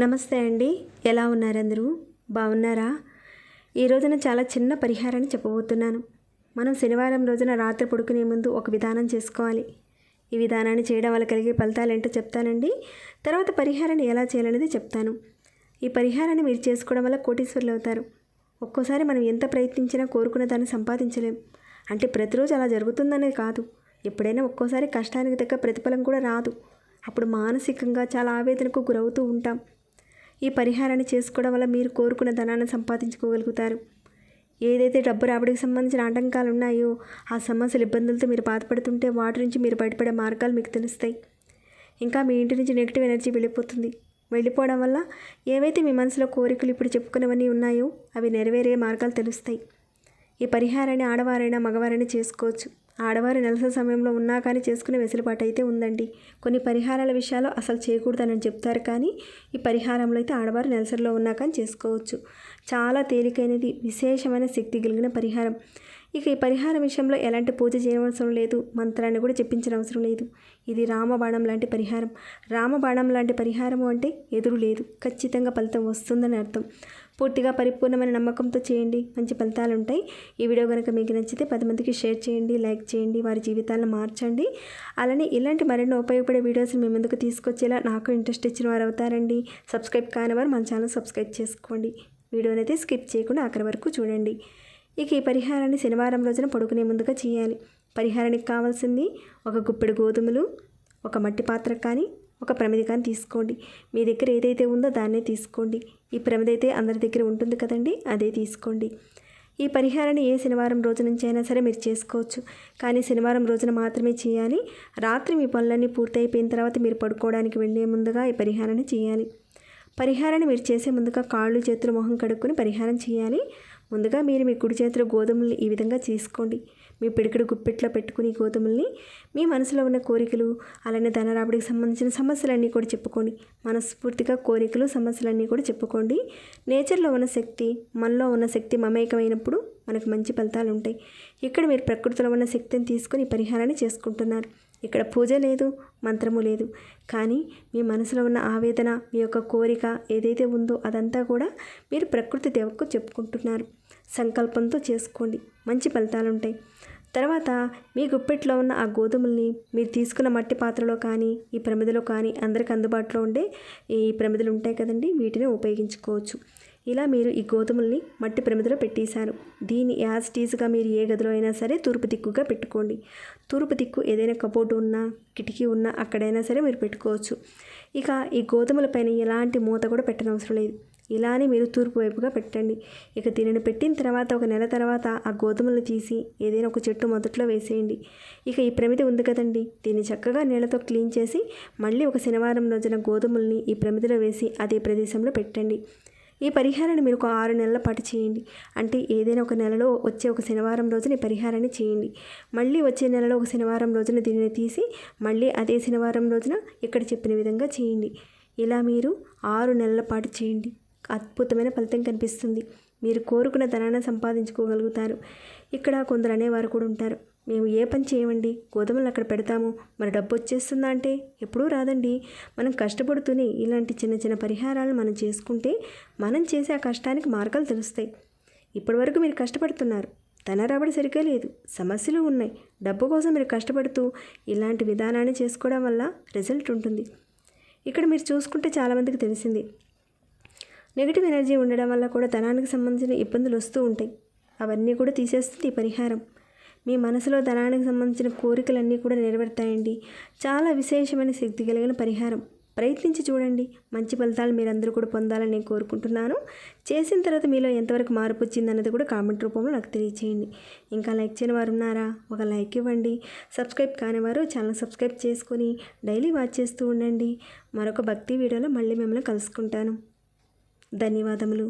నమస్తే అండి. ఎలా ఉన్నారు అందరూ? బాగున్నారా? ఈ రోజున చాలా చిన్న పరిహారాన్ని చెప్పబోతున్నాను. మనం శనివారం రోజున రాత్రి పడుకునే ముందు ఒక విధానం చేసుకోవాలి. ఈ విధానాన్ని చేయడం వల్ల కలిగే ఫలితాలు ఏంటో చెప్తానండి. తర్వాత పరిహారాన్ని ఎలా చేయాలనేది చెప్తాను. ఈ పరిహారాన్ని మీరు చేసుకోవడం వల్ల కోటీశ్వరులు అవుతారు. ఒక్కోసారి మనం ఎంత ప్రయత్నించినా కోరుకున్న దాన్ని సంపాదించలేం. అంటే ప్రతిరోజు అలా జరుగుతుందనే కాదు, ఎప్పుడైనా ఒక్కోసారి కష్టానికి తగ్గ ప్రతిఫలం కూడా రాదు. అప్పుడు మానసికంగా చాలా ఆవేదనకు గురవుతూ ఉంటాం. ఈ పరిహారాన్ని చేసుకోవడం వల్ల మీరు కోరుకున్న ధనాన్ని సంపాదించుకోగలుగుతారు. ఏదైతే డబ్బు రాబడికి సంబంధించిన ఆటంకాలు ఉన్నాయో, ఆ సమస్యల ఇబ్బందులతో మీరు బాధపడుతుంటే వాటి నుంచి మీరు బయటపడే మార్గాలు మీకు తెలుస్తాయి. ఇంకా మీ ఇంటి నుంచి నెగిటివ్ ఎనర్జీ వెళ్ళిపోవడం వల్ల ఏవైతే మీ మనసులో కోరికలు ఇప్పుడు చెప్పుకున్నవన్నీ ఉన్నాయో అవి నెరవేరే మార్గాలు తెలుస్తాయి. ఈ పరిహారాన్ని ఆడవారైనా మగవారైనా చేసుకోవచ్చు. ఆడవారు నెలసరి సమయంలో ఉన్నా కానీ చేసుకునే వెసులుబాటు అయితే ఉందండి. కొన్ని పరిహారాల విషయాల్లో అసలు చేయకూడదని చెప్తారు, కానీ ఈ పరిహారంలో అయితే ఆడవారు నెలసరిలో ఉన్నా కానీ చేసుకోవచ్చు. చాలా తేలికైనది, విశేషమైన శక్తి కలిగిన పరిహారం. ఇక ఈ పరిహారం విషయంలో ఎలాంటి పూజ చేయవలసిన లేదు, మంత్రాన్ని కూడా చెప్పించిన అవసరం లేదు. ఇది రామబాణం లాంటి పరిహారం. రామబాణం లాంటి పరిహారము అంటే ఎదురు లేదు, ఖచ్చితంగా ఫలితం వస్తుందని అర్థం. పూర్తిగా పరిపూర్ణమైన నమ్మకంతో చేయండి, మంచి ఫలితాలు ఉంటాయి. ఈ వీడియో కనుక మీకు నచ్చితే 10 మందికి షేర్ చేయండి, లైక్ చేయండి, వారి జీవితాలను మార్చండి. అలానే ఇలాంటి మరెన్నో ఉపయోగపడే వీడియోస్ని మీ ముందుకు తీసుకొచ్చేలా నాకు ఇంట్రెస్ట్ ఇచ్చిన వారు అవుతారండి. సబ్స్క్రైబ్ కాని వారు మన ఛానల్ సబ్స్క్రైబ్ చేసుకోండి. వీడియోని అయితే స్కిప్ చేయకుండా ఆఖరి వరకు చూడండి. ఇక ఈ పరిహారాన్ని శనివారం రోజున పడుకునే ముందుగా చేయాలి. పరిహారానికి కావాల్సింది ఒక గుప్పెడు గోధుమలు, ఒక మట్టి పాత్ర కానీ ఒక ప్రమిది కానీ తీసుకోండి. మీ దగ్గర ఏదైతే ఉందో దాన్నే తీసుకోండి. ఈ ప్రమిది అయితే అందరి దగ్గర ఉంటుంది కదండి, అదే తీసుకోండి. ఈ పరిహారాన్ని ఏ శనివారం రోజు నుంచి అయినా సరే మీరు చేసుకోవచ్చు, కానీ శనివారం రోజున మాత్రమే చేయాలి. రాత్రి మీ పనులన్నీ పూర్తయిపోయిన తర్వాత మీరు పడుకోవడానికి వెళ్ళే ముందుగా ఈ పరిహారాన్ని చేయాలి. పరిహారాన్ని మీరు చేసే ముందుగా కాళ్ళు చేతులు మొహం కడుక్కొని పరిహారం చేయాలి. ముందుగా మీరు మీ కుడి చేతిలో గోధుమల్ని ఈ విధంగా తీసుకోండి. మీ పిడికిడు గుప్పెట్లో పెట్టుకుని గోధుమల్ని మీ మనసులో ఉన్న కోరికలు, అలానే ధన రాబడికి సంబంధించిన సమస్యలన్నీ కూడా చెప్పుకోండి. మనస్ఫూర్తిగా కోరికలు, సమస్యలన్నీ కూడా చెప్పుకోండి. నేచర్లో ఉన్న శక్తి, మనలో ఉన్న శక్తి మమేకమైనప్పుడు మనకు మంచి ఫలితాలు ఉంటాయి. ఇక్కడ మీరు ప్రకృతిలో ఉన్న శక్తిని తీసుకొని పరిహారాన్ని చేసుకుంటున్నారు. ఇక్కడ పూజ లేదు, మంత్రము లేదు, కానీ మీ మనసులో ఉన్న ఆవేదన, మీ యొక్క కోరిక ఏదైతే ఉందో అదంతా కూడా మీరు ప్రకృతి దేవతకు చెప్పుకుంటున్నారు. సంకల్పంతో చేసుకోండి, మంచి ఫలితాలు ఉంటాయి. తర్వాత మీ గుప్పెట్లో ఉన్న ఆ గోధుమల్ని మీరు తీసుకున్న మట్టి పాత్రలో కానీ ఈ ప్రమిదలో కానీ అందరికి అందుబాటులో ఉండే ఈ ప్రమిదలు ఉంటాయి కదండి, వీటిని ఉపయోగించుకోవచ్చు. ఇలా మీరు ఈ గోధుమల్ని మట్టి ప్రమిదలో పెట్టేశారు. దీన్ని యాజిటీజ్గా మీరు ఏ గదిలో అయినా సరే తూర్పు దిక్కుగా పెట్టుకోండి. తూర్పు దిక్కు ఏదైనా కబోర్డు ఉన్నా, కిటికీ ఉన్నా అక్కడైనా సరే మీరు పెట్టుకోవచ్చు. ఇక ఈ గోధుమల పైన ఎలాంటి మూత కూడా పెట్టనవసరం లేదు. ఇలానే మీరు తూర్పు వైపుగా పెట్టండి. ఇక దీనిని పెట్టిన తర్వాత ఒక నెల తర్వాత ఆ గోధుమలు తీసి ఏదైనా ఒక చెట్టు మొదట్లో వేసేయండి. ఇక ఈ ప్రమిది ఉంది కదండి, దీన్ని చక్కగా నీళ్ళతో క్లీన్ చేసి మళ్ళీ ఒక శనివారం రోజున గోధుమల్ని ఈ ప్రమిదిలో వేసి అదే ప్రదేశంలో పెట్టండి. ఈ పరిహారాన్ని మీరు ఒక 6 నెలల పాటు చేయండి. అంటే ఏదైనా ఒక నెలలో వచ్చే ఒక శనివారం రోజున ఈ పరిహారాన్ని చేయండి. మళ్ళీ వచ్చే నెలలో ఒక శనివారం రోజున దీనిని తీసి మళ్ళీ అదే శనివారం రోజున ఇక్కడ చెప్పిన విధంగా చేయండి. ఇలా మీరు 6 నెలల పాటు చేయండి. అద్భుతమైన ఫలితం కనిపిస్తుంది. మీరు కోరుకున్న ధనాన్ని సంపాదించుకోగలుగుతారు. ఇక్కడ కొందరు అనేవారు కూడా ఉంటారు, మేము ఏ పని చేయమండి, గోధుమలు అక్కడ పెడతాము, మరి డబ్బు వచ్చేస్తుందా అంటే ఎప్పుడూ రాదండి. మనం కష్టపడుతూనే ఇలాంటి చిన్న చిన్న పరిహారాలను మనం చేసుకుంటే మనం చేసే ఆ కష్టానికి మార్గాలు తెలుస్తాయి. ఇప్పటివరకు మీరు కష్టపడుతున్నారు, ధన రాబడి సరిగ్గా లేదు, సమస్యలు ఉన్నాయి. డబ్బు కోసం మీరు కష్టపడుతూ ఇలాంటి విధానాన్ని చేసుకోవడం వల్ల రిజల్ట్ ఉంటుంది. ఇక్కడ మీరు చూసుకుంటే చాలామందికి తెలిసింది, నెగిటివ్ ఎనర్జీ ఉండడం వల్ల కూడా ధనానికి సంబంధించిన ఇబ్బందులు వస్తూ ఉంటాయి. అవన్నీ కూడా తీసేస్తుంది ఈ పరిహారం. మీ మనసులో ధనానికి సంబంధించిన కోరికలన్నీ కూడా నెరవేరుతాయండి. చాలా విశేషమైన శక్తి కలిగిన పరిహారం. ప్రయత్నించి చూడండి, మంచి ఫలితాలు మీరందరూ కూడా పొందాలని నేను కోరుకుంటున్నాను. చేసిన తర్వాత మీలో ఎంతవరకు మార్పు వచ్చింది అన్నది కూడా కామెంట్ రూపంలో నాకు తెలియచేయండి. ఇంకా లైక్ చేయని వారు ఉన్నారా? ఒక లైక్ ఇవ్వండి. సబ్స్క్రైబ్ కాని వారు ఛానల్ సబ్స్క్రైబ్ చేసుకొని డైలీ వాచ్ చేస్తూ ఉండండి. మరొక భక్తి వీడియోలో మళ్ళీ మిమ్మల్ని కలుసుకుంటాను. ధన్యవాదములు.